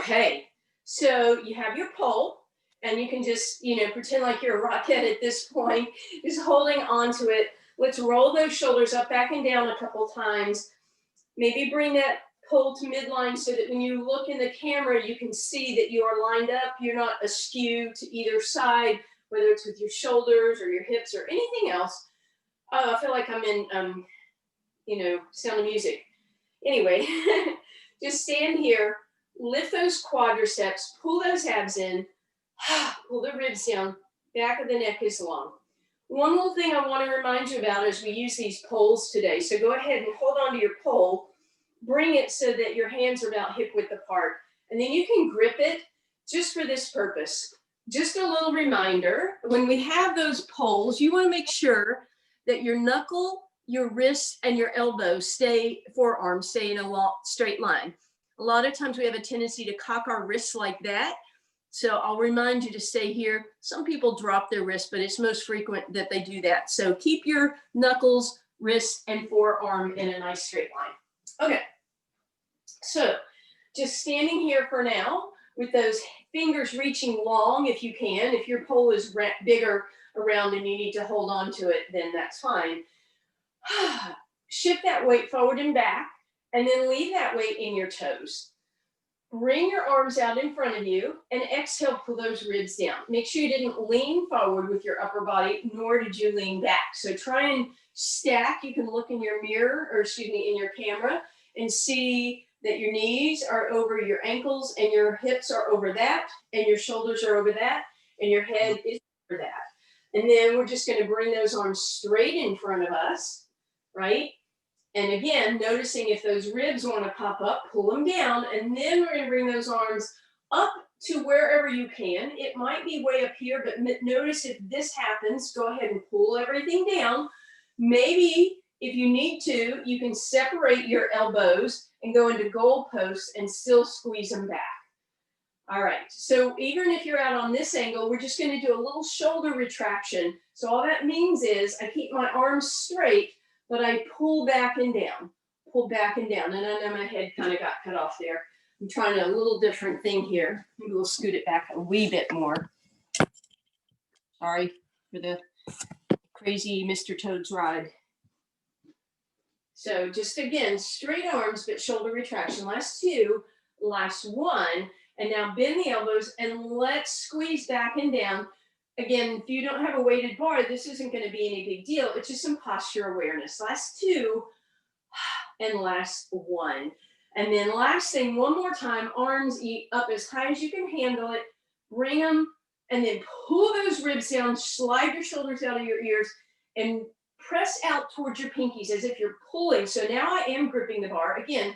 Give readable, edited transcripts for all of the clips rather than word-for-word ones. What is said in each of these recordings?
Okay, so you have your pole and you can just, pretend like you're a rocket at this point, just holding on to it. Let's roll those shoulders up, back and down a couple times. Maybe bring that pole to midline so that when you look in the camera, you can see that you are lined up. You're not askew to either side, whether it's with your shoulders or your hips or anything else. I feel like I'm in, Sound of Music. Anyway, just stand here, lift those quadriceps, pull those abs in, pull the ribs down, back of the neck is long. One little thing I want to remind you about as we use these poles today. So go ahead and hold on to your pole, bring it so that your hands are about hip width apart, and then you can grip it just for this purpose. Just a little reminder, when we have those poles, you want to make sure that your knuckle, your wrist, and your elbow forearms stay in a straight line. A lot of times we have a tendency to cock our wrists like that. So I'll remind you to stay here. Some people drop their wrists, but it's most frequent that they do that. So keep your knuckles, wrist, and forearm in a nice straight line. Okay, so just standing here for now with those fingers reaching long if you can. If your pole is bigger around and you need to hold on to it, then that's fine. Shift that weight forward and back, and then leave that weight in your toes. Bring your arms out in front of you and exhale, pull those ribs down. Make sure you didn't lean forward with your upper body, nor did you lean back. So try and stack. You can look in your mirror, in your camera, and see that your knees are over your ankles and your hips are over that, and your shoulders are over that, and your head is over that. And then we're just going to bring those arms straight in front of us, right? And again, noticing if those ribs want to pop up, pull them down, and then we're going to bring those arms up to wherever you can. It might be way up here, but notice if this happens, go ahead and pull everything down. Maybe if you need to, you can separate your elbows and go into goal posts and still squeeze them back. All right, so even if you're out on this angle, we're just going to do a little shoulder retraction. So all that means is I keep my arms straight, but I pull back and down, and I know my head kind of got cut off there. I'm trying a little different thing here. Maybe we'll scoot it back a wee bit more. Sorry for the crazy Mr. Toad's ride. So just again, straight arms, but shoulder retraction. Last two, last one, and now bend the elbows and let's squeeze back and down. Again, if you don't have a weighted bar, this isn't going to be any big deal. It's just some posture awareness. Last two and last one. And then last thing, one more time, arms up as high as you can handle it. Bring them and then pull those ribs down, slide your shoulders out of your ears and press out towards your pinkies as if you're pulling. So now I am gripping the bar. Again,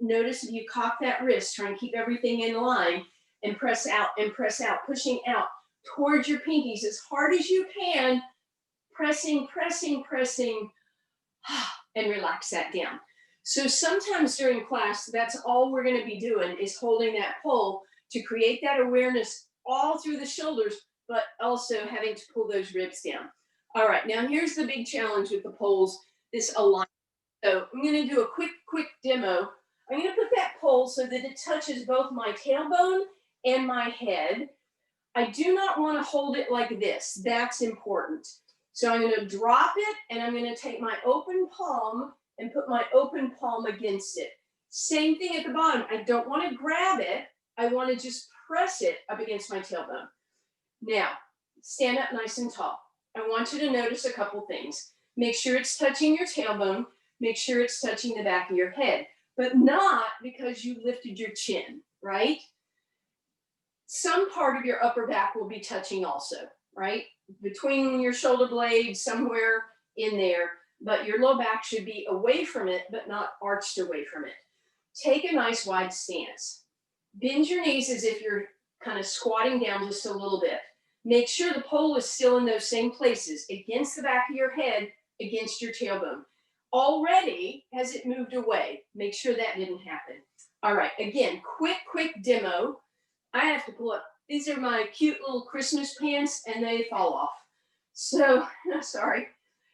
notice if you cock that wrist, try and keep everything in line and press out, pushing out towards your pinkies as hard as you can, pressing, and relax that down. So sometimes during class, that's all we're going to be doing is holding that pole to create that awareness all through the shoulders, but also having to pull those ribs down. All right, now here's the big challenge with the poles, this alignment. So I'm going to do a quick demo. I'm going to put that pole so that it touches both my tailbone and my head. I do not want to hold it like this. That's important. So I'm going to drop it and I'm going to take my open palm and put my open palm against it. Same thing at the bottom. I don't want to grab it. I want to just press it up against my tailbone. Now, stand up nice and tall. I want you to notice a couple things. Make sure it's touching your tailbone. Make sure it's touching the back of your head, but not because you lifted your chin, right? Some part of your upper back will be touching also, right? Between your shoulder blades, somewhere in there, but your low back should be away from it, but not arched away from it. Take a nice wide stance. Bend your knees as if you're kind of squatting down just a little bit. Make sure the pole is still in those same places, against the back of your head, against your tailbone. Already, has it moved away? Make sure that didn't happen. All right, again, quick demo. I have to pull up. These are my cute little Christmas pants and they fall off. So, sorry.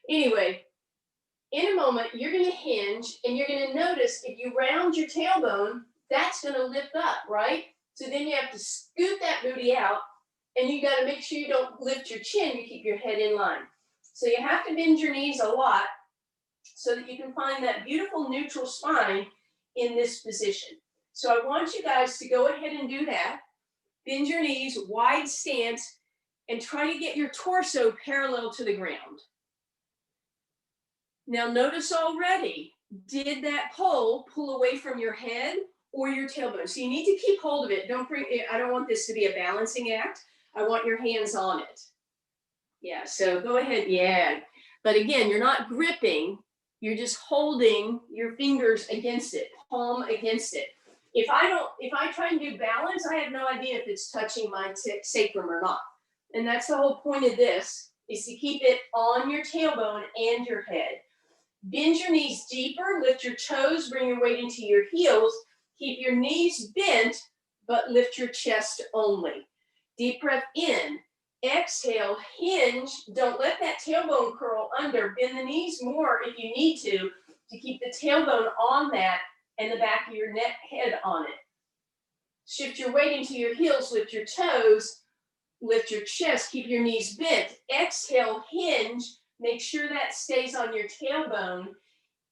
Anyway, in a moment, you're going to hinge and you're going to notice if you round your tailbone, that's going to lift up, right? So then you have to scoot that booty out, and you got to make sure you don't lift your chin, you keep your head in line. So you have to bend your knees a lot so that you can find that beautiful neutral spine in this position. So I want you guys to go ahead and do that. Bend your knees, wide stance, and try to get your torso parallel to the ground. Now notice already, did that pole pull away from your head or your tailbone? So you need to keep hold of it. Don't bring it. I don't want this to be a balancing act. I want your hands on it. Yeah, so go ahead. Yeah. But again, you're not gripping. You're just holding your fingers against it, palm against it. If I try and do balance, I have no idea if it's touching my sacrum or not. And that's the whole point of this, is to keep it on your tailbone and your head. Bend your knees deeper, lift your toes, bring your weight into your heels. Keep your knees bent, but lift your chest only. Deep breath in. Exhale, hinge. Don't let that tailbone curl under. Bend the knees more if you need to keep the tailbone on that and the back of your neck head on it. Shift your weight into your heels, lift your toes, lift your chest, keep your knees bent. Exhale, hinge. Make sure that stays on your tailbone.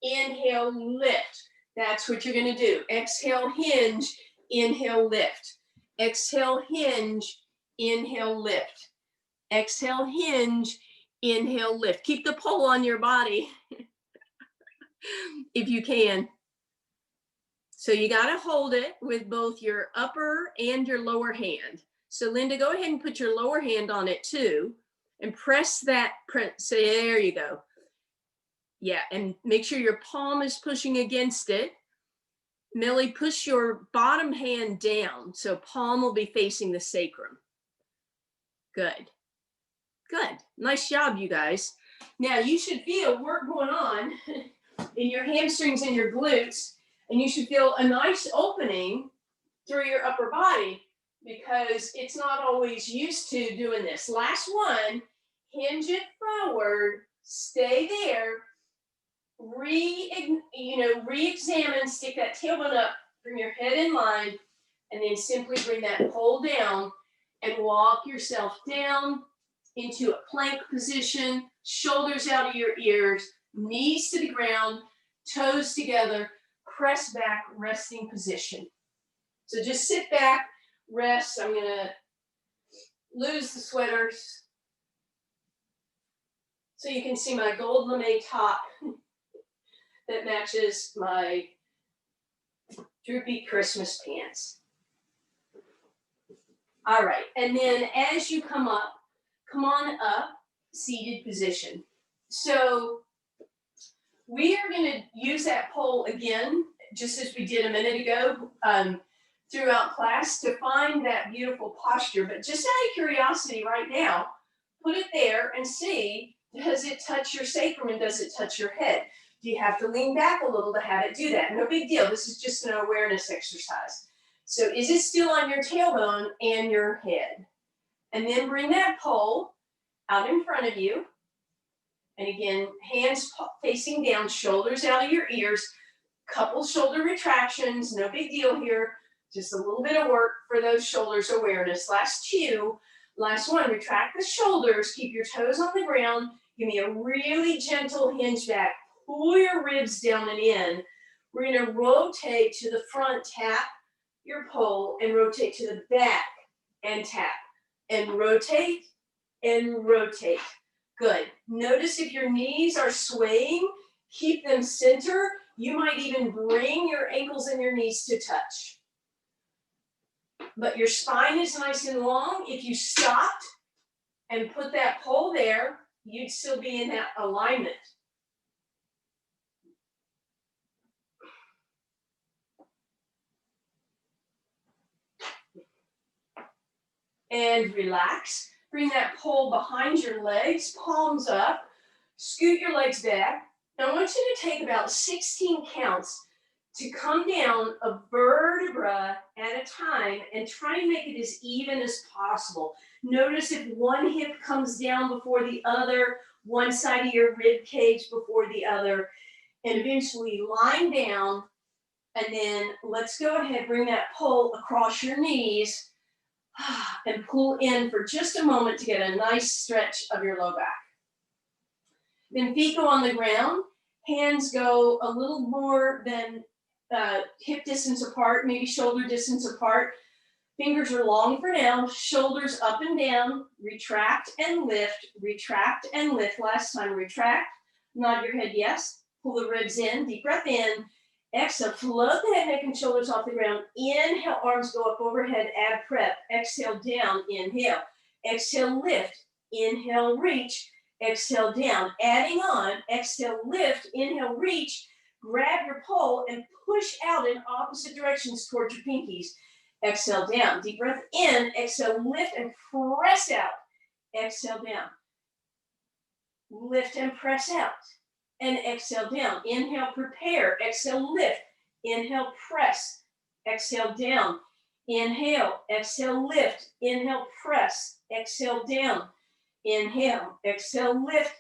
Inhale, lift. That's what you're going to do. Exhale, hinge. Inhale, lift. Exhale, hinge. Inhale, lift. Exhale, hinge. Inhale, lift. Keep the pole on your body if you can. So you got to hold it with both your upper and your lower hand. So Linda, go ahead and put your lower hand on it too and press that. So there you go. Yeah, and make sure your palm is pushing against it. Millie, push your bottom hand down so palm will be facing the sacrum. Good. Good. Nice job, you guys. Now you should feel work going on in your hamstrings and your glutes, and you should feel a nice opening through your upper body because it's not always used to doing this. Last one, hinge it forward, stay there, re-examine, stick that tailbone up, bring your head in line, and then simply bring that pole down and walk yourself down into a plank position, shoulders out of your ears, knees to the ground, toes together, press back, resting position. So just sit back, rest. I'm going to lose the sweaters so you can see my gold lame top that matches my droopy Christmas pants. All right, and then as you come on up, seated position. So we are going to use that pole again, just as we did a minute ago, throughout class to find that beautiful posture. But just out of curiosity right now, put it there and see, does it touch your sacrum and does it touch your head? Do you have to lean back a little to have it do that? No big deal. This is just an awareness exercise. So is it still on your tailbone and your head? And then bring that pole out in front of you. And again, hands facing down, shoulders out of your ears, couple shoulder retractions, no big deal here. Just a little bit of work for those shoulders awareness. Last two, last one, retract the shoulders, keep your toes on the ground. Give me a really gentle hinge back. Pull your ribs down and in. We're going to rotate to the front, tap your pole, and rotate to the back and tap. And rotate and rotate. Good. Notice if your knees are swaying, keep them center. You might even bring your ankles and your knees to touch. But your spine is nice and long. If you stopped and put that pole there, you'd still be in that alignment. And relax. Bring that pole behind your legs, palms up. Scoot your legs back. Now I want you to take about 16 counts to come down a vertebra at a time and try and make it as even as possible. Notice if one hip comes down before the other, one side of your rib cage before the other, and eventually lying down, And then let's go ahead, bring that pole across your knees and pull in for just a moment to get a nice stretch of your low back. Then feet go on the ground, hands go a little more than hip distance apart, maybe shoulder distance apart. Fingers are long for now, shoulders up and down, retract and lift, retract and lift. Last time, retract, nod your head yes, pull the ribs in, deep breath in. Exhale, float the head, neck, and shoulders off the ground. Inhale, arms go up overhead, ab prep. Exhale, down, inhale. Exhale, lift. Inhale, reach. Exhale, down. Adding on, exhale, lift. Inhale, reach. Grab your pole and push out in opposite directions towards your pinkies. Exhale, down. Deep breath in. Exhale, lift and press out. Exhale, down. Lift and press out. And exhale down. Inhale, prepare. Exhale, lift. Inhale, press. Exhale, down. Inhale, exhale, lift. Inhale, press. Exhale, down. Inhale, exhale, lift.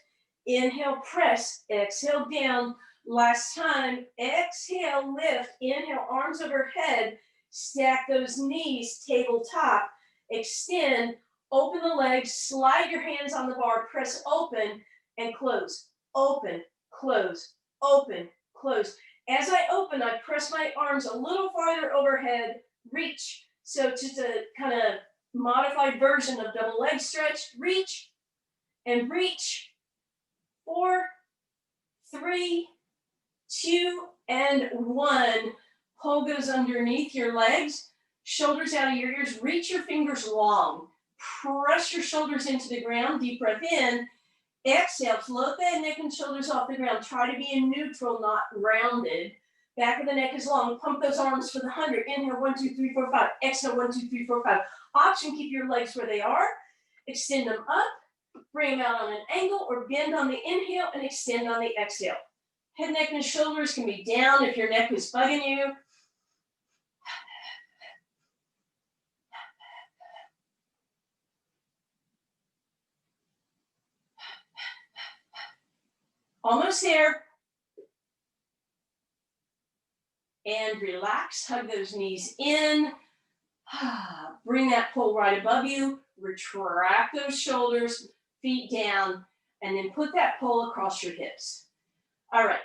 Inhale, press. Exhale, down. Last time. Exhale, lift. Inhale, arms overhead. Stack those knees, tabletop. Extend. Open the legs. Slide your hands on the bar. Press open and close. Open. Close, open, close. As I open, I press my arms a little farther overhead, reach. So just a kind of modified version of double leg stretch. Reach and reach. 4, 3, 2, and 1. Pole goes underneath your legs, shoulders out of your ears. Reach your fingers long. Press your shoulders into the ground. Deep breath in. Exhale, float the head, neck, and shoulders off the ground. Try to be in neutral, not rounded. Back of the neck is long. Pump those arms for the 100. Inhale, 1, 2, 3, 4, 5. Exhale, 1, 2, 3, 4, 5. Option, keep your legs where they are. Extend them up. Bring them out on an angle or bend on the inhale and extend on the exhale. Head, neck, and shoulders can be down if your neck is bugging you. Almost there. And relax, hug those knees in. Bring that pole right above you. Retract those shoulders, feet down, and then put that pole across your hips. All right,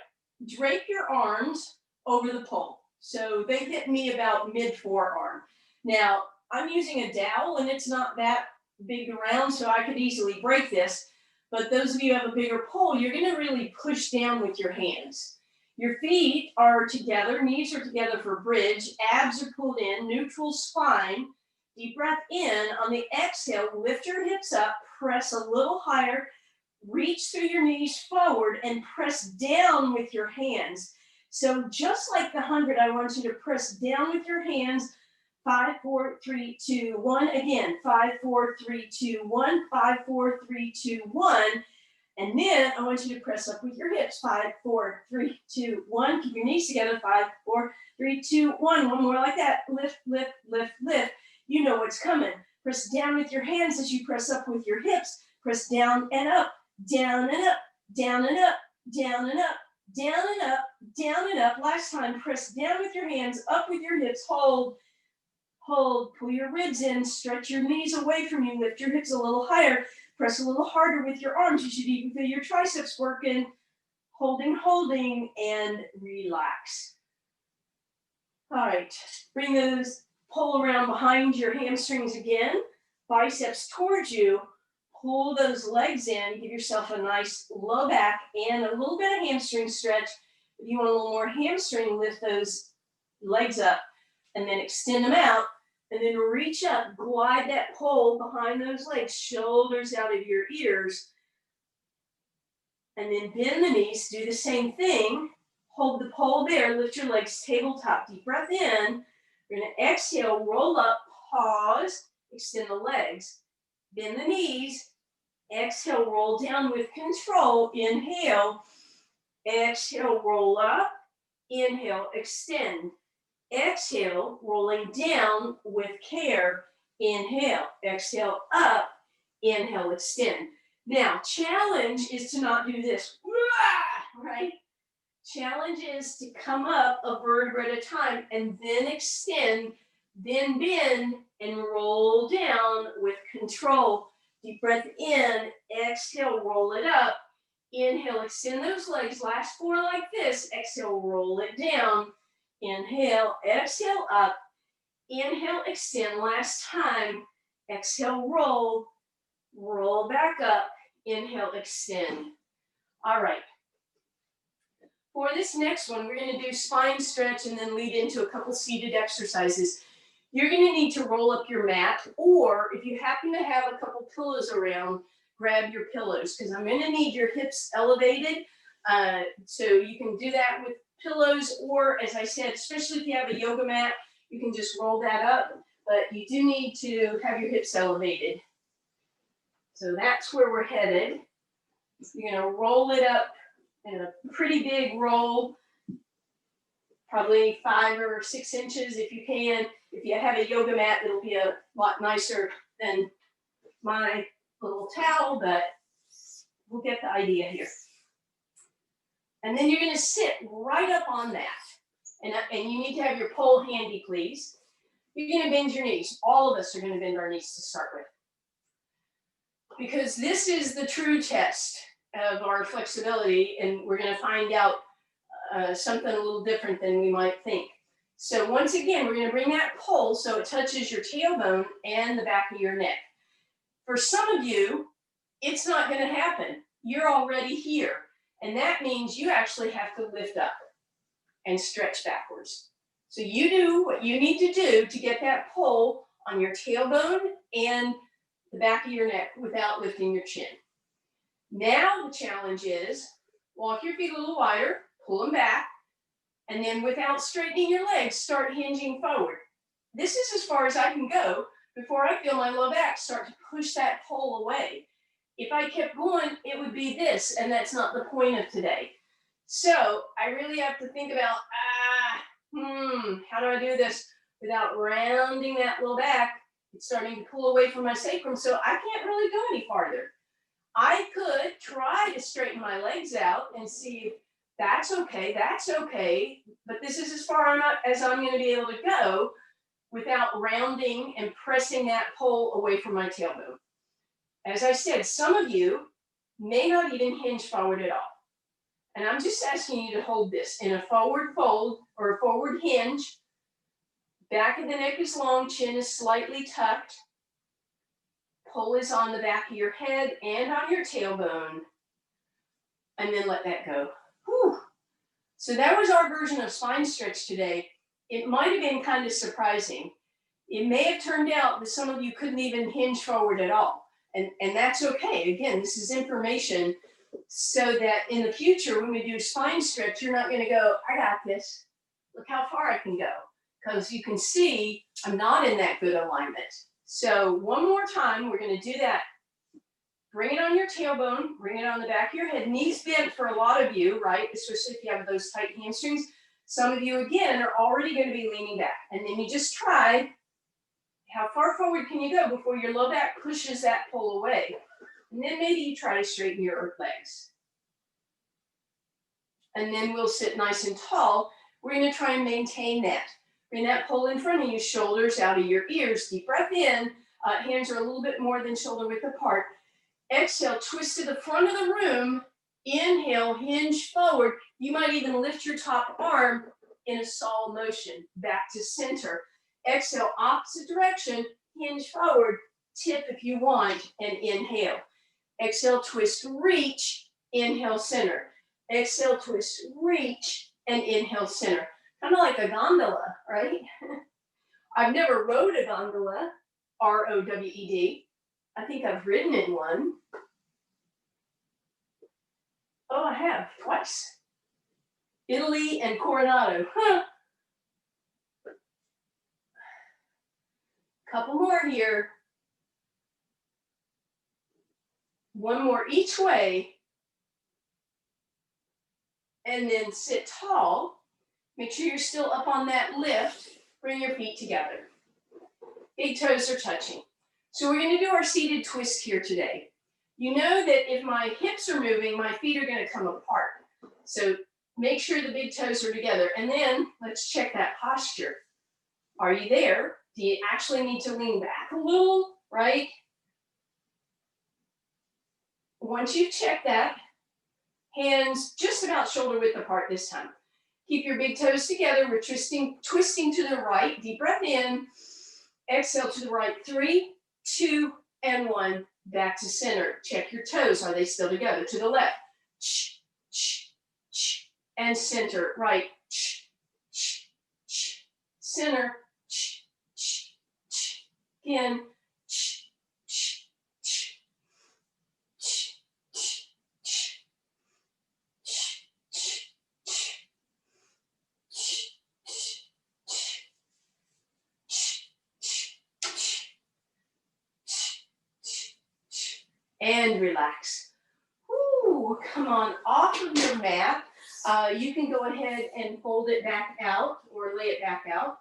drape your arms over the pole. So they hit me about mid-forearm. Now, I'm using a dowel, and it's not that big around, so I could easily break this. But those of you who have a bigger pole, you're going to really push down with your hands. Your feet are together, knees are together for bridge, abs are pulled in, neutral spine. Deep breath in. On the exhale, lift your hips up, press a little higher, reach through your knees forward, and press down with your hands. So just like the 100, I want you to press down with your hands. 5, 4, 3, 2, 1. Again, 5, 4, 3, 2, 1. 5, 4, 3, 2, 1. And then I want you to press up with your hips. 5, 4, 3, 2, 1. Keep your knees together. 5, 4, 3, 2, 1. One more like that. Lift, lift, lift, lift. You know what's coming. Press down with your hands as you press up with your hips. Press down and up, down and up, down and up, down and up, down and up, down and up. Last time, press down with your hands, up with your hips. Hold, hold, pull your ribs in, stretch your knees away from you, lift your hips a little higher, press a little harder with your arms. You should even feel your triceps working. Holding, holding, and relax. All right, bring those, pull around behind your hamstrings again, biceps towards you, pull those legs in, give yourself a nice low back and a little bit of hamstring stretch. If you want a little more hamstring, lift those legs up and then extend them out. And then reach up, glide that pole behind those legs, shoulders out of your ears. And then bend the knees, do the same thing. Hold the pole there, lift your legs tabletop, deep breath in. You're gonna exhale, roll up, pause, extend the legs. Bend the knees, exhale, roll down with control, inhale. Exhale, roll up, inhale, extend. Exhale, rolling down with care. Inhale, exhale, up, inhale, extend. Now, challenge is to not do this, right? Challenge is to come up a vertebra at a time and then extend, then bend and roll down with control. Deep breath in, exhale, roll it up. Inhale, extend those legs. Last 4 like this. Exhale, roll it down. Inhale, exhale, up. Inhale, extend. Last time. Exhale, roll. Roll back up. Inhale, extend. All right. For this next one, we're going to do spine stretch and then lead into a couple seated exercises. You're going to need to roll up your mat, or if you happen to have a couple pillows around, grab your pillows, because I'm going to need your hips elevated. So you can do that with pillows, or as I said, especially if you have a yoga mat, you can just roll that up, but you do need to have your hips elevated. So that's where we're headed. You're going to roll it up in a pretty big roll, probably 5 or 6 inches if you can. If you have a yoga mat, it'll be a lot nicer than my little towel, but we'll get the idea here. And then you're going to sit right up on that. And you need to have your pole handy, please. You're going to bend your knees. All of us are going to bend our knees to start with, because this is the true test of our flexibility, and we're going to find out something a little different than we might think. So once again, we're going to bring that pole so it touches your tailbone and the back of your neck. For some of you, it's not going to happen. You're already here, and that means you actually have to lift up and stretch backwards. So you do what you need to do to get that pole on your tailbone and the back of your neck without lifting your chin. Now the challenge is walk your feet a little wider, pull them back, and then without straightening your legs, start hinging forward. This is as far as I can go before I feel my low back start to push that pole away. If I kept going, it would be this, and that's not the point of today. So I really have to think about, how do I do this without rounding that low back? It's starting to pull away from my sacrum, so I can't really go any farther. I could try to straighten my legs out and see if that's okay, but this is as far as I'm going to be able to go without rounding and pressing that pole away from my tailbone. As I said, some of you may not even hinge forward at all. And I'm just asking you to hold this in a forward fold or a forward hinge. Back of the neck is long, chin is slightly tucked. Pole is on the back of your head and on your tailbone. And then let that go. Whew. So that was our version of spine stretch today. It might have been kind of surprising. It may have turned out that some of you couldn't even hinge forward at all. And that's okay. Again, this is information so that in the future, when we do spine stretch, you're not going to go, I got this. Look how far I can go. Because you can see I'm not in that good alignment. So one more time, we're going to do that. Bring it on your tailbone, bring it on the back of your head. Knees bent for a lot of you, right? Especially if you have those tight hamstrings. Some of you, again, are already going to be leaning back. And then you just try, how far forward can you go before your low back pushes that pole away? And then maybe you try to straighten your legs. And then we'll sit nice and tall. We're going to try and maintain that. Bring that pole in front of you, shoulders out of your ears. Deep breath in. Hands are a little bit more than shoulder width apart. Exhale, twist to the front of the room. Inhale, hinge forward. You might even lift your top arm in a saw motion, back to center. Exhale, opposite direction, hinge forward, tip if you want, and inhale. Exhale, twist, reach, inhale, center. Exhale, twist, reach, and inhale, center. Kind of like a gondola, right? I've never rode a gondola, R-O-W-E-D. I think I've ridden in one. Oh, I have, twice. Italy and Coronado. Couple more here. One more each way. And then sit tall. Make sure you're still up on that lift. Bring your feet together. Big toes are touching. So we're going to do our seated twist here today. You know that if my hips are moving, my feet are going to come apart. So Make sure the big toes are together. And then let's check that posture. Are you there? Do you actually need to lean back a little, right? Once you've checked that, hands just about shoulder width apart this time. Keep your big toes together. We're twisting to the right. Deep breath in. Exhale to the right. 3, 2, and 1. Back to center. Check your toes. Are they still together? To the left. And center. Right. Center. Again. And relax. Woo, come on off of your mat. You can go ahead and fold it back out or lay it back out.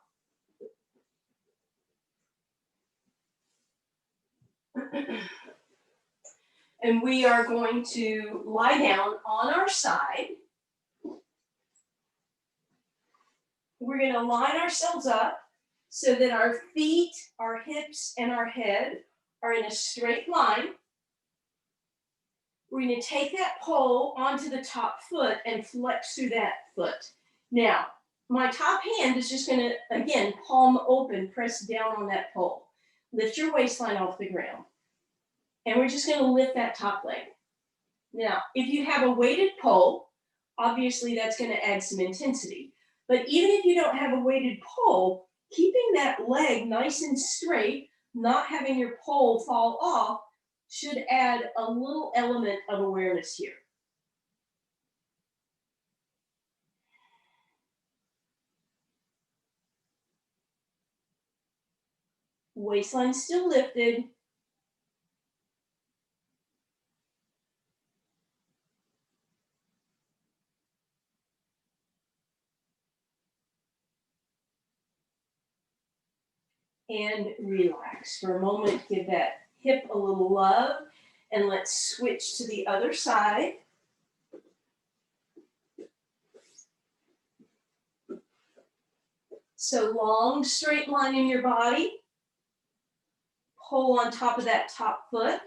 And we are going to lie down on our side. We're going to line ourselves up so that our feet, our hips, and our head are in a straight line. We're going to take that pole onto the top foot and flex through that foot. Now, my top hand is just going to, again, palm open, press down on that pole. Lift your waistline off the ground. And we're just going to lift that top leg. Now, if you have a weighted pole, obviously that's going to add some intensity. But even if you don't have a weighted pole, keeping that leg nice and straight, not having your pole fall off, should add a little element of awareness here. Waistline still lifted. And relax for a moment. Give that hip a little love. And let's switch to the other side. So long, straight line in your body. Pull on top of that top foot.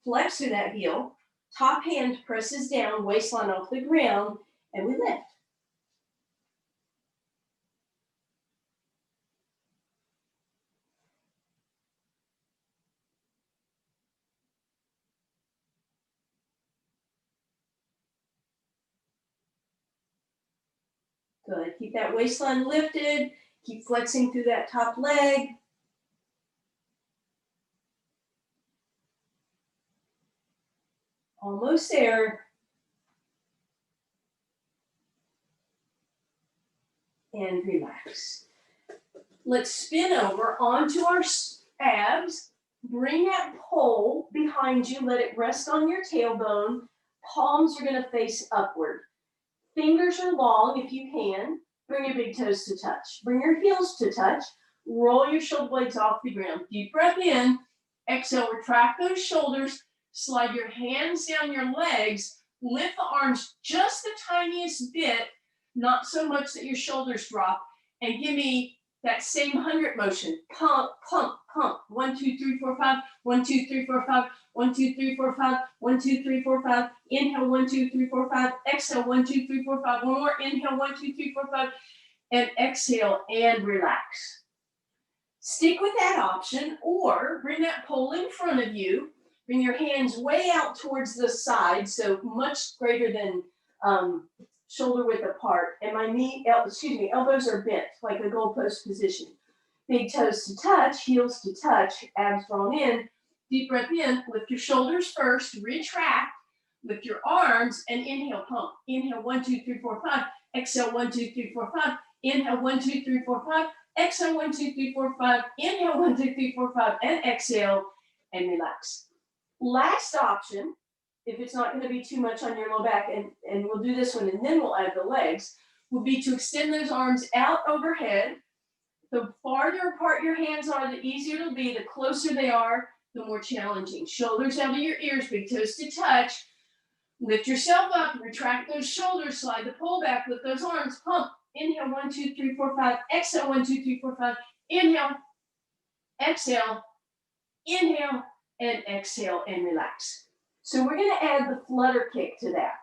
Flex through that heel. Top hand presses down, waistline off the ground, and we lift. Good. Keep that waistline lifted. Keep flexing through that top leg. Almost there. And relax. Let's spin over onto our abs. Bring that pole behind you. Let it rest on your tailbone. Palms are going to face upward. Fingers are long if you can. Bring your big toes to touch. Bring your heels to touch. Roll your shoulder blades off the ground. Deep breath in. Exhale, retract those shoulders. Slide your hands down your legs. Lift the arms just the tiniest bit, not so much that your shoulders drop. And give me that same 100 motion. Pump, pump, pump. 1, 2, 3, 4, 5. 1, 2, 3, 4, 5. 1, 2, 3, 4, 5. 1, 2, 3, 4, 5. Inhale, 1, 2, 3, 4, 5. Exhale, 1, 2, 3, 4, 5. One more. Inhale, 1, 2, 3, 4, 5. And exhale and relax. Stick with that option, or bring that pole in front of you. Bring your hands way out towards the side, so much greater than shoulder width apart. And my elbows are bent like a goalpost position. Big toes to touch, heels to touch, abs drawn in. Deep breath in, lift your shoulders first, retract, lift your arms, and inhale, pump. Inhale, 1, 2, 3, 4, 5. Exhale, 1, 2, 3, 4, 5. Inhale, 1, 2, 3, 4, 5. Exhale, 1, 2, 3, 4, 5. Inhale, 1, 2, 3, 4, 5. And exhale, and relax. Last option, if it's not going to be too much on your low back, and we'll do this one and then we'll add the legs, would be to extend those arms out overhead. The farther apart your hands are, the easier it'll be. The closer they are, the more challenging. Shoulders out of your ears, big toes to touch. Lift yourself up, retract those shoulders, slide the pole back, lift those arms, pump. Inhale, 1, 2, 3, 4, 5. Exhale, 1, 2, 3, 4, 5. Inhale, exhale, inhale, and exhale, and relax. So we're going to add the flutter kick to that.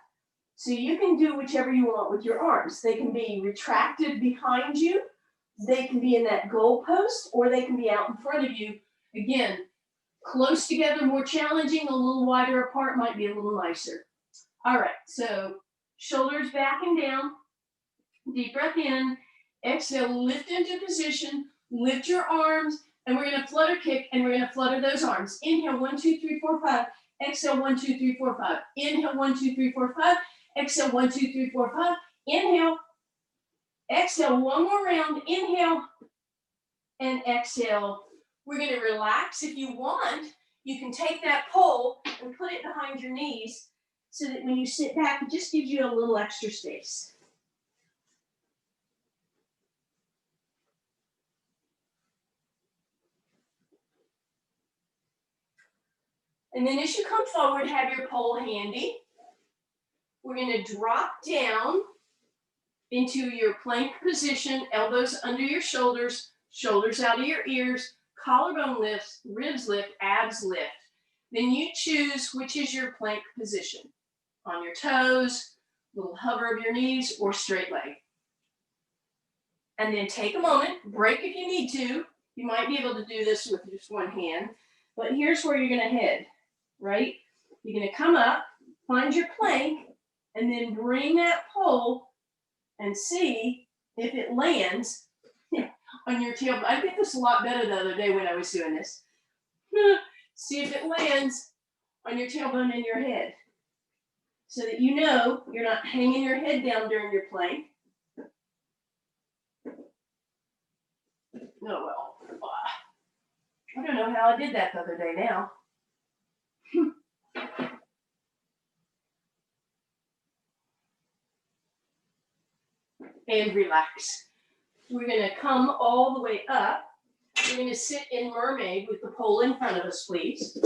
So you can do whichever you want with your arms. They can be retracted behind you, they can be in that goal post, or they can be out in front of you. Again, close together, more challenging, a little wider apart might be a little nicer. All right, so shoulders back and down, deep breath in, exhale, lift into position, lift your arms, and we're gonna flutter kick, and we're gonna flutter those arms. Inhale, 1, 2, 3, 4, 5. Exhale, 1, 2, 3, 4, 5. Inhale, 1, 2, 3, 4, 5. Exhale, 1, 2, 3, 4, 5. Inhale, exhale, one more round. Inhale, and exhale. We're gonna relax. If you want, you can take that pole and put it behind your knees so that when you sit back, it just gives you a little extra space. And then as you come forward, have your pole handy. We're going to drop down into your plank position, elbows under your shoulders, shoulders out of your ears, collarbone lifts, ribs lift, abs lift. Then you choose which is your plank position. On your toes, little hover of your knees, or straight leg. And then take a moment, break if you need to. You might be able to do this with just one hand, but here's where you're going to head. Right? You're going to come up, find your plank, and then bring that pole and see if it lands on your tailbone. I did this a lot better the other day when I was doing this. See if it lands on your tailbone and your head so that you know you're not hanging your head down during your plank. Oh, well. I don't know how I did that the other day now. And relax. We're going to come all the way up. We're going to sit in mermaid with the pole in front of us, please.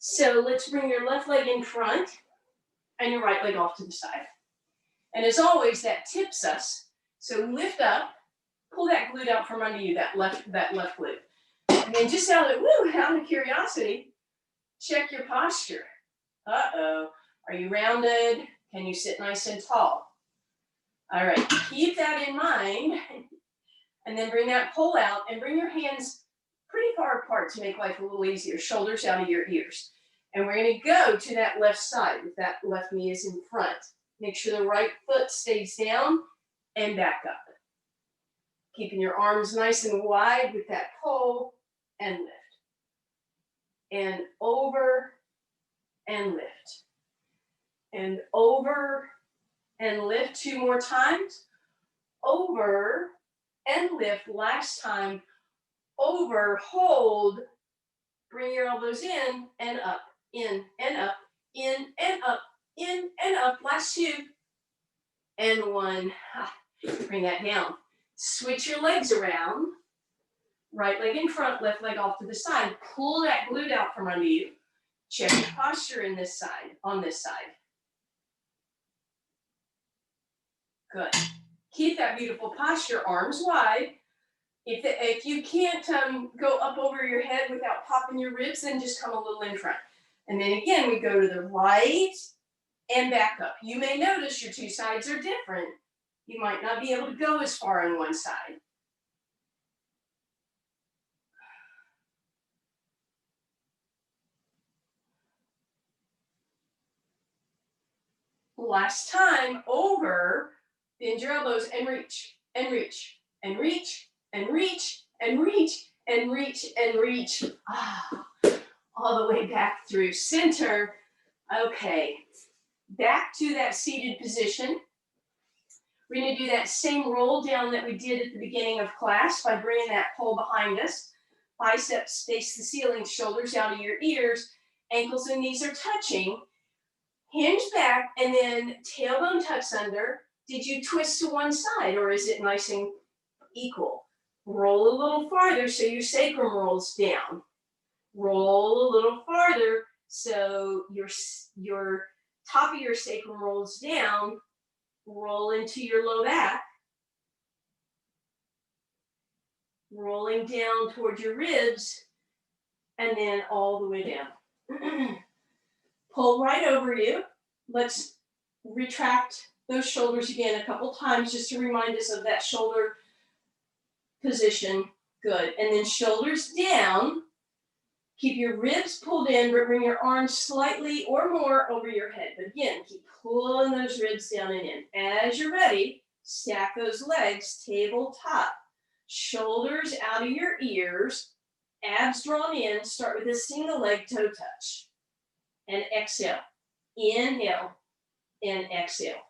So let's bring your left leg in front and your right leg off to the side. And as always, that tips us. So lift up, pull that glute out from under you, that left glute. And then just out of curiosity, check your posture. Uh-oh. Are you rounded? Can you sit nice and tall? All right, keep that in mind. And then bring that pole out and bring your hands pretty far apart to make life a little easier. Shoulders out of your ears. And we're going to go to that left side with that left knee is in front. Make sure the right foot stays down and back up. Keeping your arms nice and wide with that pole and lift. And over and lift. And over and lift 2 more times. Over and lift. Last time. Over, hold. Bring your elbows in and up. In and up. In and up. In and up. Last 2. And 1. Bring that down. Switch your legs around. Right leg in front, left leg off to the side. Pull that glute out from under you. Check your posture in this side, on this side. Good. Keep that beautiful posture, arms wide. If you can't go up over your head without popping your ribs, then just come a little in front. And then again, we go to the right and back up. You may notice your 2 sides are different. You might not be able to go as far on one side. Last time, over, bend your elbows and reach, and reach, and reach, and reach, and reach, and reach, and reach. All the way back through center. Okay, back to that seated position. We're going to do that same roll down that we did at the beginning of class by bringing that pole behind us. Biceps face the ceiling, shoulders out of your ears, ankles and knees are touching. Hinge back and then tailbone tucks under. Did you twist to one side or is it nice and equal? Roll a little farther so your sacrum rolls down. Roll a little farther So your top of your sacrum rolls down, roll into your low back, rolling down towards your ribs, and then all the way down. Pull right over you. Let's retract those shoulders again a couple times just to remind us of that shoulder position. Good. And then shoulders down. Keep your ribs pulled in, but bring your arms slightly or more over your head. But again, keep pulling those ribs down and in. As you're ready, stack those legs tabletop. Shoulders out of your ears, abs drawn in. Start with a single leg toe touch. And exhale. Inhale and exhale.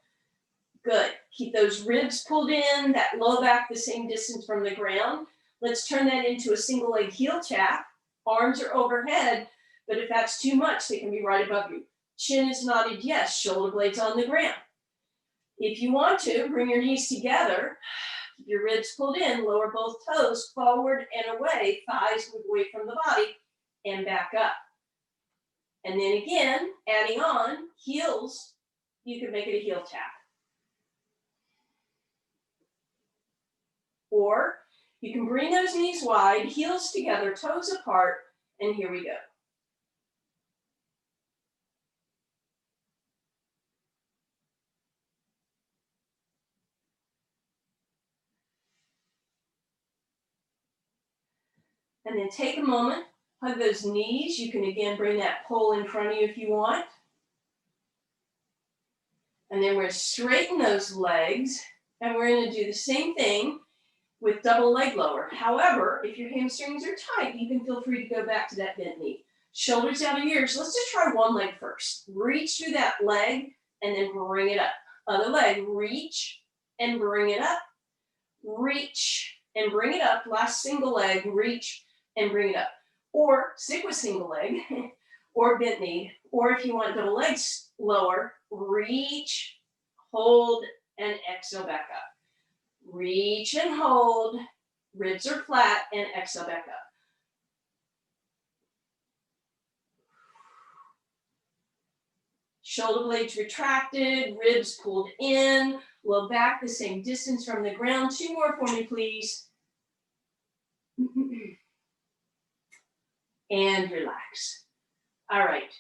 Good. Keep those ribs pulled in, that low back the same distance from the ground. Let's turn that into a single leg heel tap. Arms are overhead, but if that's too much, they can be right above you. Chin is nodded yes, shoulder blades on the ground. If you want to, bring your knees together, keep your ribs pulled in, lower both toes forward and away, thighs move away from the body, and back up. And then again, adding on, heels, you can make it a heel tap. Or you can bring those knees wide, heels together, toes apart, and here we go. And then take a moment, hug those knees. You can again bring that pole in front of you if you want. And then we're going to straighten those legs, and we're going to do the same thing with double leg lower. However, if your hamstrings are tight, you can feel free to go back to that bent knee. Shoulders out of ears. Let's just try one leg first. Reach through that leg and then bring it up. Other leg, reach and bring it up. Reach and bring it up. Last single leg, reach and bring it up. Or stick with single leg or bent knee. Or if you want double legs lower, reach, hold, and exhale back up. Reach and hold, ribs are flat, and exhale back up. Shoulder blades retracted, ribs pulled in, low back the same distance from the ground. Two more for me, please. And relax. All right.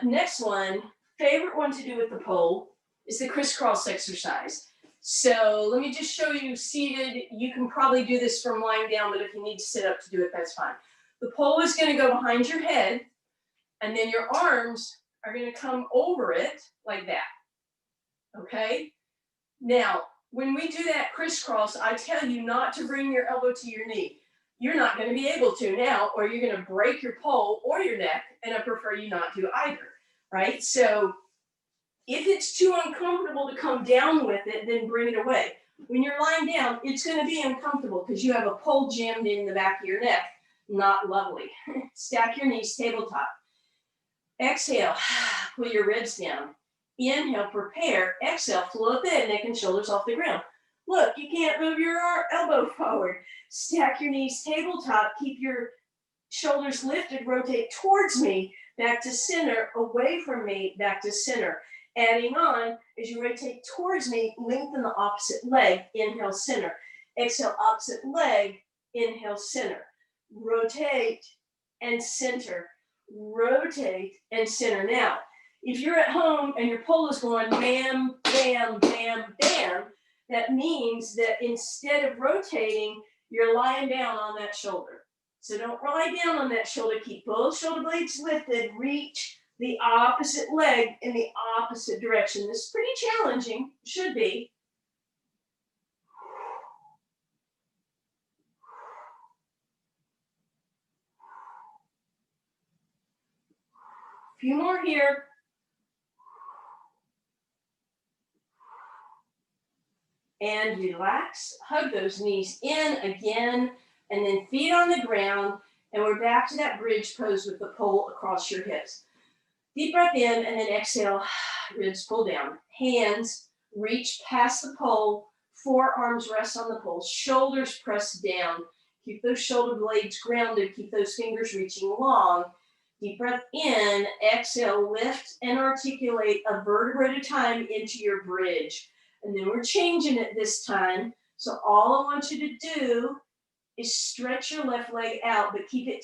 Next one, favorite one to do with the pole is the crisscross exercise. So let me just show you seated. You can probably do this from lying down, but if you need to sit up to do it, that's fine. The pole is going to go behind your head, and then your arms are going to come over it like that. Okay? Now, when we do that crisscross, I tell you not to bring your elbow to your knee. You're not going to be able to now, or you're going to break your pole or your neck, and I prefer you not to either, right? So if it's too uncomfortable to come down with it, then bring it away. When you're lying down, it's going to be uncomfortable because you have a pole jammed in the back of your neck. Not lovely. Stack your knees tabletop. Exhale, pull your ribs down. Inhale, prepare. Exhale, float the head, neck and shoulders off the ground. Look, you can't move your elbow forward. Stack your knees tabletop. Keep your shoulders lifted. Rotate towards me, back to center, away from me, back to center. Adding on, as you rotate towards me, lengthen the opposite leg. Inhale, center. Exhale, opposite leg. Inhale, center. Rotate and center. Rotate and center. Now, if you're at home and your pole is going bam, bam, bam, bam, that means that instead of rotating, you're lying down on that shoulder. So don't lie down on that shoulder. Keep both shoulder blades lifted. Reach the opposite leg in the opposite direction. This is pretty challenging. Should be. A few more here. And relax. Hug those knees in again, and then feet on the ground. And we're back to that bridge pose with the pole across your hips. Deep breath in, and then exhale, ribs pull down. Hands reach past the pole, forearms rest on the pole, shoulders press down. Keep those shoulder blades grounded, keep those fingers reaching long. Deep breath in, exhale, lift and articulate a vertebra at a time into your bridge. And then we're changing it this time. So all I want you to do is stretch your left leg out, but keep it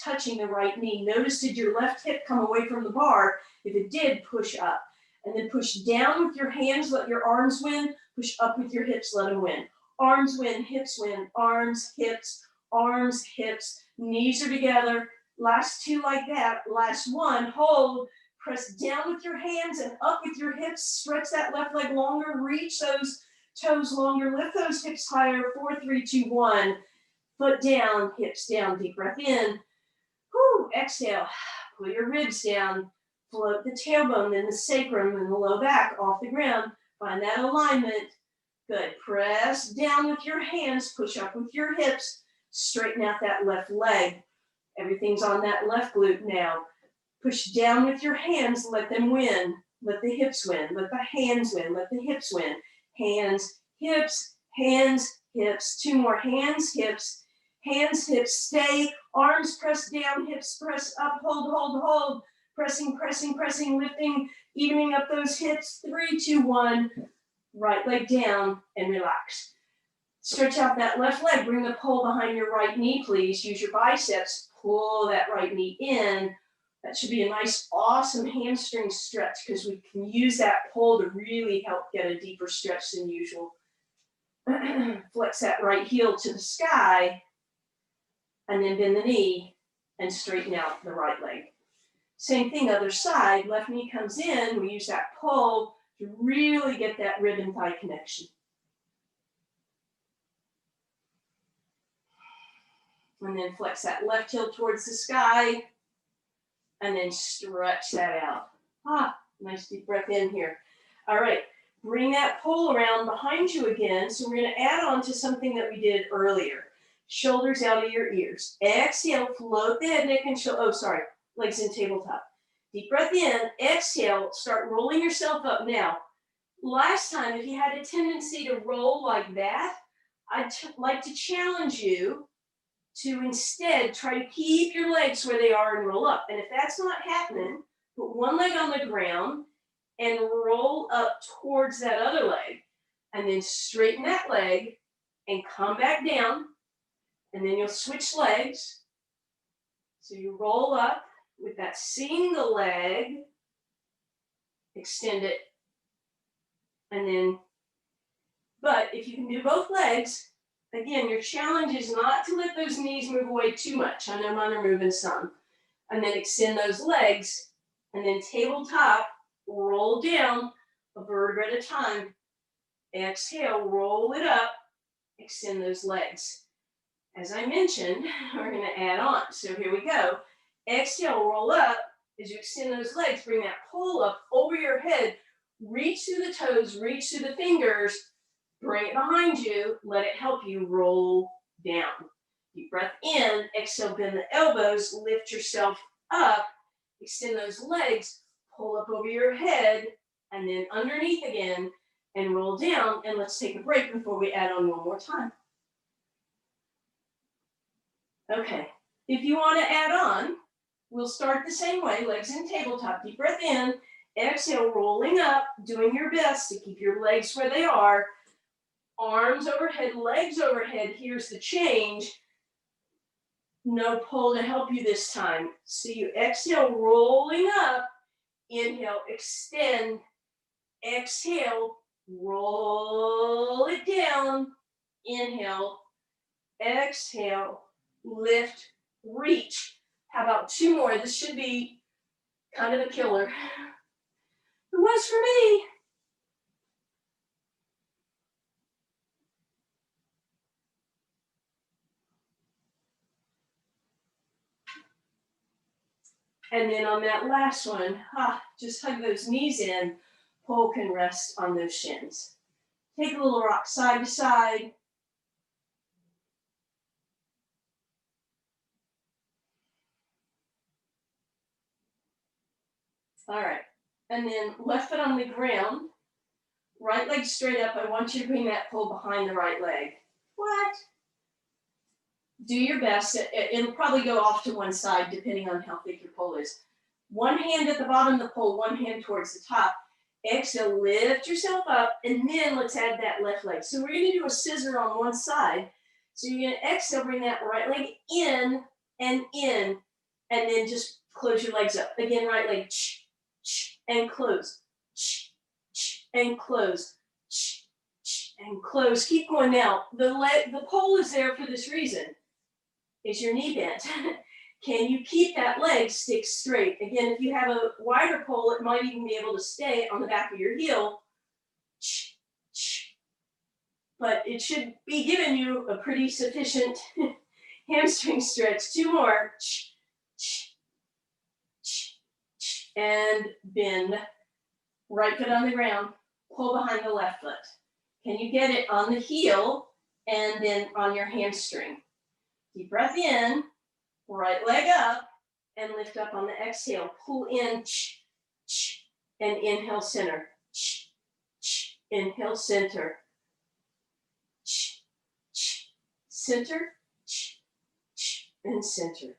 touching the right knee. Notice, did your left hip come away from the bar? If it did, push up. And then push down with your hands, let your arms win. Push up with your hips, let them win. Arms win, hips win, arms, hips, knees are together. Last two like that. Last one, hold. Press down with your hands and up with your hips. Stretch that left leg longer. Reach those toes longer. Lift those hips higher. 4, 3, 2, 1. Foot down, hips down. Deep breath in. Whew, exhale. Pull your ribs down. Float the tailbone, then the sacrum and the low back off the ground. Find that alignment. Good. Press down with your hands. Push up with your hips. Straighten out that left leg. Everything's on that left glute now. Push down with your hands. Let them win. Let the hips win. Let the hands win. Let the hips win. Hands, hips, hands, hips. 2 more. Hands, hips, stay. Arms press down, hips press up. Hold, hold, hold. Pressing, pressing, pressing, lifting, evening up those hips. 3, 2, 1. Right leg down and relax. Stretch out that left leg. Bring the pole behind your right knee, please. Use your biceps. Pull that right knee in. That should be a nice, awesome hamstring stretch because we can use that pole to really help get a deeper stretch than usual. Flex that right heel to the sky and then bend the knee and straighten out the right leg. Same thing, other side. Left knee comes in. We use that pole to really get that rib and thigh connection. And then flex that left heel towards the sky. And then stretch that out. Nice deep breath in here. All right, bring that pole around behind you again. So we're going to add on to something that we did earlier. Shoulders out of your ears. Exhale, float the head, neck, and legs in tabletop. Deep breath in, exhale, start rolling yourself up. Now, last time, if you had a tendency to roll like that, I'd like to challenge you to instead try to keep your legs where they are and roll up. And if that's not happening, put one leg on the ground and roll up towards that other leg. And then straighten that leg and come back down. And then you'll switch legs. So you roll up with that single leg, extend it, and then, but if you can do both legs, again, your challenge is not to let those knees move away too much. I know mine are moving some. And then extend those legs, and then tabletop, roll down a vertebra at a time. Exhale, roll it up, extend those legs. As I mentioned, we're going to add on. So here we go. Exhale, roll up. As you extend those legs, bring that pole up over your head. Reach through the toes, reach through the fingers. Bring it behind you. Let it help you roll down. Deep breath in. Exhale, bend the elbows. Lift yourself up. Extend those legs. Pull up over your head. And then underneath again. And roll down. And let's take a break before we add on one more time. Okay. If you want to add on, we'll start the same way. Legs in tabletop. Deep breath in. Exhale, rolling up. Doing your best to keep your legs where they are. Arms overhead, legs overhead. Here's the change. No pull to help you this time. So you exhale, rolling up. Inhale, extend. Exhale, roll it down. Inhale, exhale, lift, reach. How about 2 more? This should be kind of a killer. It was for me. And then on that last one, just hug those knees in. Pole can rest on those shins. Take a little rock side to side. All right. And then left foot on the ground. Right leg straight up. I want you to bring that pole behind the right leg. What? Do your best. It'll probably go off to one side depending on how thick your pole is. One hand at the bottom of the pole, one hand towards the top. Exhale, lift yourself up, and then let's add that left leg. So we're gonna do a scissor on one side. So you're gonna exhale, bring that right leg in, and then just close your legs up. Again, right leg, and close, and close, and close. Keep going now. The pole is there for this reason. Is your knee bent? Can you keep that leg stick straight? Again, if you have a wider pole, it might even be able to stay on the back of your heel. But it should be giving you a pretty sufficient hamstring stretch. Two more. And bend. Right foot on the ground. Pull behind the left foot. Can you get it on the heel and then on your hamstring? Deep breath in. Right leg up and lift up on the exhale. Pull in and inhale center. Inhale center. Center and center.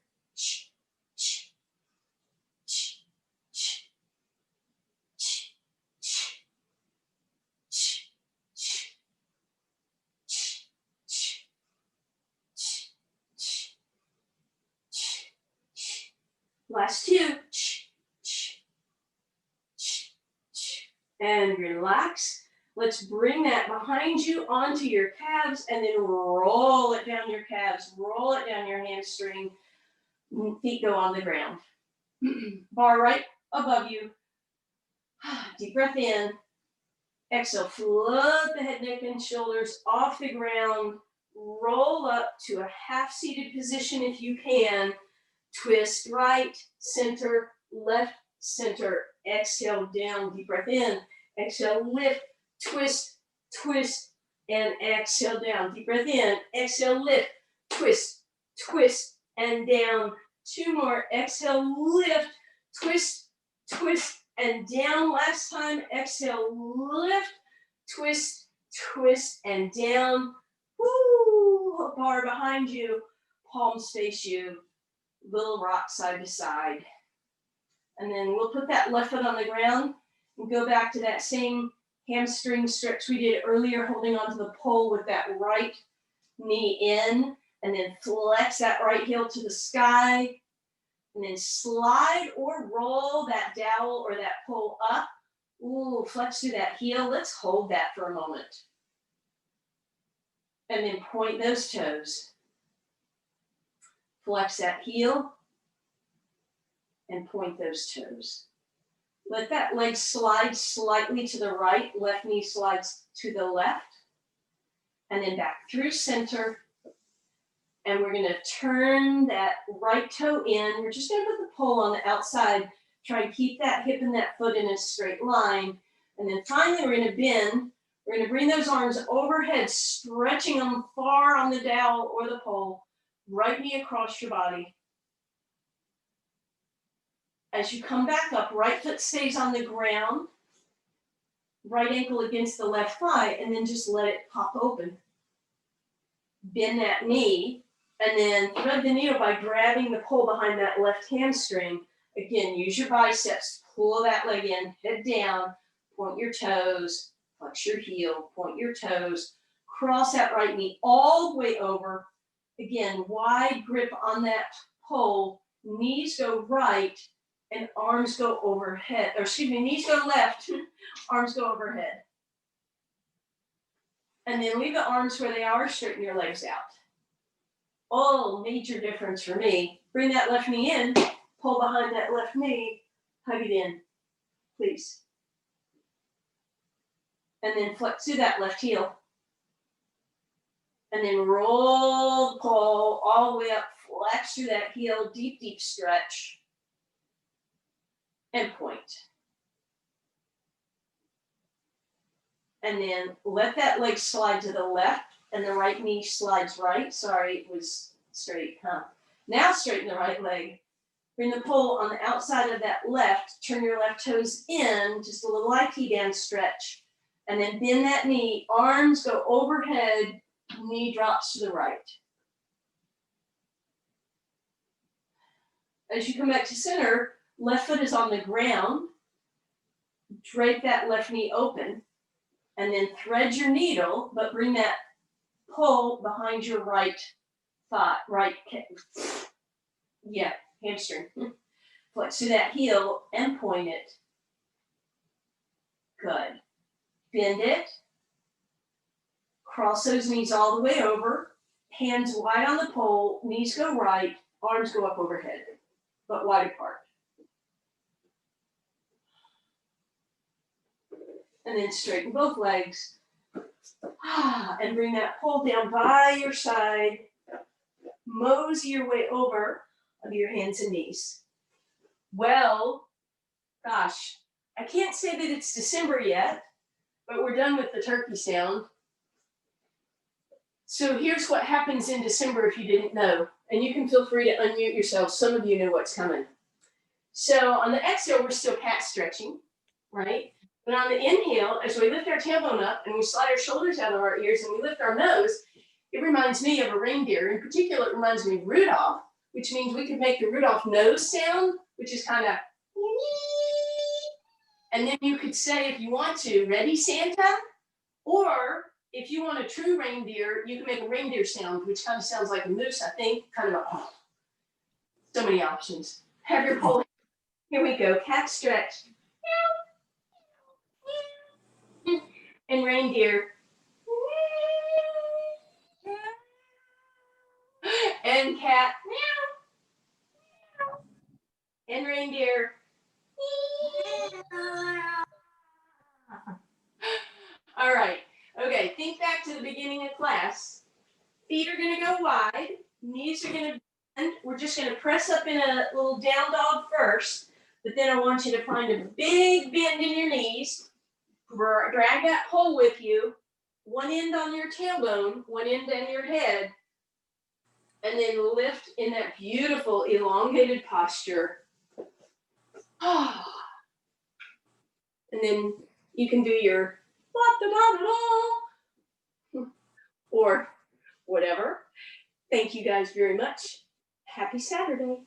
Last two. And relax. Let's bring that behind you onto your calves and then roll it down your calves. Roll it down your hamstring. Feet go on the ground. Bar right above you. Deep breath in. Exhale. Float the head, neck, and shoulders off the ground. Roll up to a half-seated position if you can. Twist right, center, left, center. Exhale down, deep breath in. Exhale, lift, twist, twist, and exhale down. Deep breath in. Exhale, lift, twist, twist, and down. Two more. Exhale, lift, twist, twist, and down. Last time. Exhale, lift, twist, twist, and down. Woo! Bar behind you. Palms face you. Little rock side to side. And then we'll put that left foot on the ground and go back to that same hamstring stretch we did earlier, holding onto the pole with that right knee in, and then flex that right heel to the sky, and then slide or roll that dowel or that pole up. Ooh, flex through that heel. Let's hold that for a moment. And then point those toes. Flex that heel and point those toes. Let that leg slide slightly to the right, left knee slides to the left, and then back through center. And we're gonna turn that right toe in. We're just gonna put the pole on the outside, try and keep that hip and that foot in a straight line. And then finally we're gonna bend. We're gonna bring those arms overhead, stretching them far on the dowel or the pole. Right knee across your body. As you come back up, right foot stays on the ground, right ankle against the left thigh, and then just let it pop open. Bend that knee, and then thread the needle by grabbing the pole behind that left hamstring. Again, use your biceps, pull that leg in, head down, point your toes, flex your heel, point your toes, cross that right knee all the way over. Again, wide grip on that pole, knees go right, and arms go overhead, or excuse me, knees go left, arms go overhead. And then leave the arms where they are, straighten your legs out. Oh, major difference for me. Bring that left knee in, pull behind that left knee, hug it in, please. And then flex through that left heel. And then roll the pole all the way up, flex through that heel, deep, deep stretch. And point. And then let that leg slide to the left, and the right knee slides right. Sorry, it was straight, huh? Now straighten the right leg. Bring the pole on the outside of that left, turn your left toes in, just a little IT band stretch. And then bend that knee, arms go overhead, knee drops to the right. As you come back to center, left foot is on the ground. Drape that left knee open, and then thread your needle, but bring that pull behind your right thigh, hamstring. Flex to that heel and point it. Good. Bend it. Cross those knees all the way over. Hands wide on the pole, knees go right, arms go up overhead, but wide apart. And then straighten both legs. And bring that pole down by your side. Mosey your way over onto your hands and knees. Well, gosh, I can't say that it's December yet, but we're done with the turkey sound. So here's what happens in December if you didn't know, and you can feel free to unmute yourself. Some of you know what's coming. So on the exhale, we're still cat stretching, right? But on the inhale, as we lift our tailbone up and we slide our shoulders out of our ears and we lift our nose, it reminds me of a reindeer. In particular, it reminds me of Rudolph, which means we could make the Rudolph nose sound, which is kind of, and then you could say, if you want to, ready, Santa? Or if you want a true reindeer, you can make a reindeer sound, which kind of sounds like a moose, I think, kind of a, so many options. Have your pole. Here we go, cat stretch. And reindeer. And cat. And reindeer. All right. Okay, think back to the beginning of class. Feet are going to go wide. Knees are going to bend. We're just going to press up in a little down dog first. But then I want you to find a big bend in your knees. Drag that pole with you. One end on your tailbone, one end on your head. And then lift in that beautiful elongated posture. And then you can do your or whatever. Thank you guys very much. Happy Saturday.